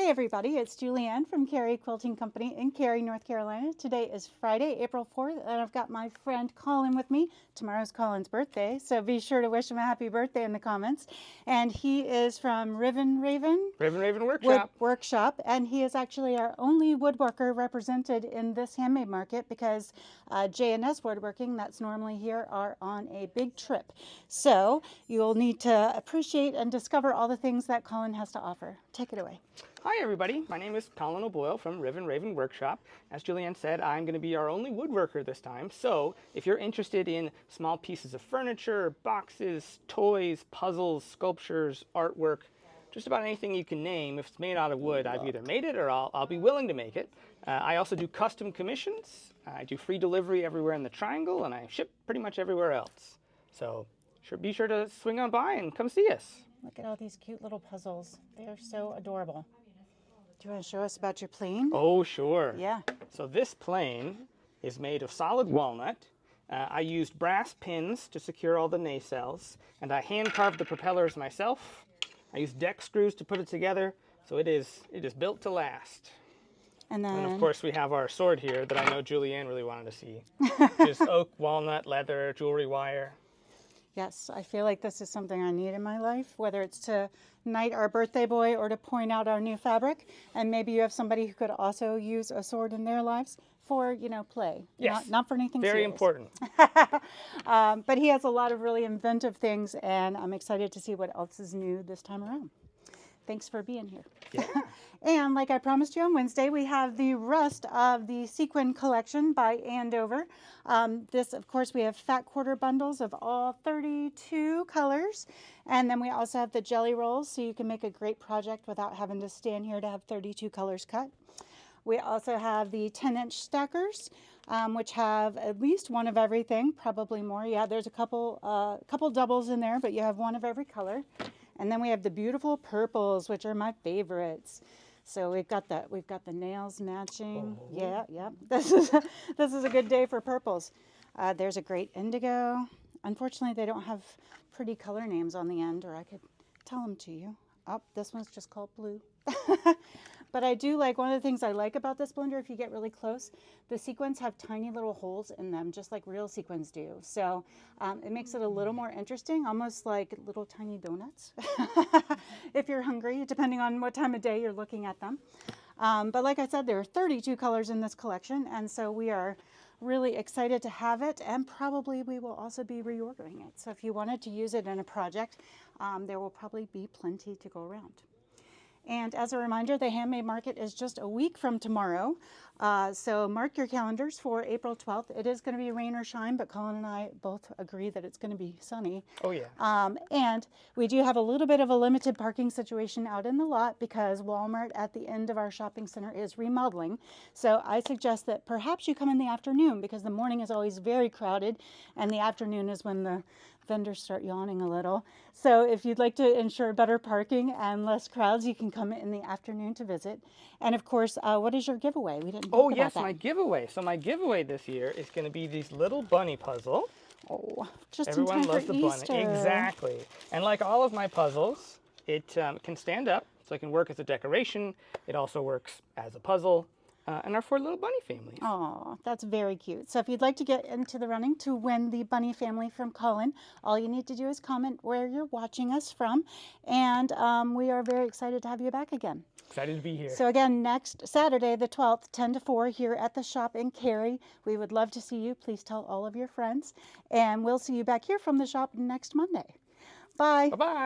everybody, it's Julianne from Cary Quilting Company in Cary, North Carolina. Today is Friday, April 4th, and I've got my friend Colin with me. Tomorrow's Colin's birthday, so be sure to wish him a happy birthday in the comments. And he is from Riven Workshop, and he is actually our only woodworker represented in this handmade market because J&S Woodworking, that's normally here, are on a big trip. So you'll need to appreciate and discover all the things that Colin has to offer. Take it away. Hi everybody, my name is Colin O'Boyle from Riven Workshop. As Julianne said, I'm going to be our only woodworker this time, so if you're interested in small pieces of furniture, boxes, toys, puzzles, sculptures, artwork, just about anything you can name, if it's made out of wood, I've either made it or I'll be willing to make it. I also do custom commissions, I do free delivery everywhere in the triangle, and I ship pretty much everywhere else. So be sure to swing on by and come see us. Look at all these cute little puzzles. They are so adorable. Do you want to show us about your plane? Oh, sure. Yeah. So this plane is made of solid walnut. I used brass pins to secure all the nacelles, and I hand carved the propellers myself. I used deck screws to put it together, so it is built to last. And of course we have our sword here that I know Julianne really wanted to see. Just oak, walnut, leather, jewelry wire. Yes, I feel like this is something I need in my life, whether it's to knight our birthday boy or to point out our new fabric. And maybe you have somebody who could also use a sword in their lives for, play. Yes. Not for anything Very serious. important. But he has a lot of really inventive things, and I'm excited to see what else is new this time around. Thanks for being here. Yeah. And like I promised you on Wednesday, we have the rest of the Sequin collection by Andover. This, of course, we have fat quarter bundles of all 32 colors. And then we also have the jelly rolls, so you can make a great project without having to stand here to have 32 colors cut. We also have the 10-inch stackers, which have at least one of everything, probably more. Yeah, there's a couple doubles in there, but you have one of every color. And then we have the beautiful purples, which are my favorites. So we've got the nails matching. Oh. Yeah. This is a good day for purples. There's a great indigo. Unfortunately, they don't have pretty color names on the end, or I could tell them to you. Oh, this one's just called blue. But I do like, one of the things I like about this blender, if you get really close, the sequins have tiny little holes in them, just like real sequins do. So it makes it a little more interesting, almost like little tiny donuts, if you're hungry, depending on what time of day you're looking at them. But like I said, there are 32 colors in this collection, and so we are really excited to have it, and probably we will also be reordering it. So if you wanted to use it in a project, there will probably be plenty to go around. And as a reminder, the handmade market is just a week from tomorrow. So mark your calendars for April 12th. It is going to be rain or shine, but Colin and I both agree that it's going to be sunny. Oh, yeah. And we do have a little bit of a limited parking situation out in the lot because Walmart at the end of our shopping center is remodeling. So I suggest that perhaps you come in the afternoon because the morning is always very crowded and the afternoon is when the vendors start yawning a little. So if you'd like to ensure better parking and less crowds, you can come in the afternoon to visit. And of course, what is your giveaway? We didn't talk about that. My giveaway. So my giveaway this year is going to be these little bunny puzzle. Oh, just Everyone in time loves for the Easter. bunny. Exactly. And like all of my puzzles, it can stand up, so it can work as a decoration. It also works as a puzzle. And are for little bunny families. Oh, that's very cute. So if you'd like to get into the running to win the bunny family from Colin, all you need to do is comment where you're watching us from. And we are very excited to have you back again. Excited to be here. So again, next Saturday, the 12th, 10 to 4 here at the shop in Cary. We would love to see you. Please tell all of your friends. And we'll see you back here from the shop next Monday. Bye. Bye-bye.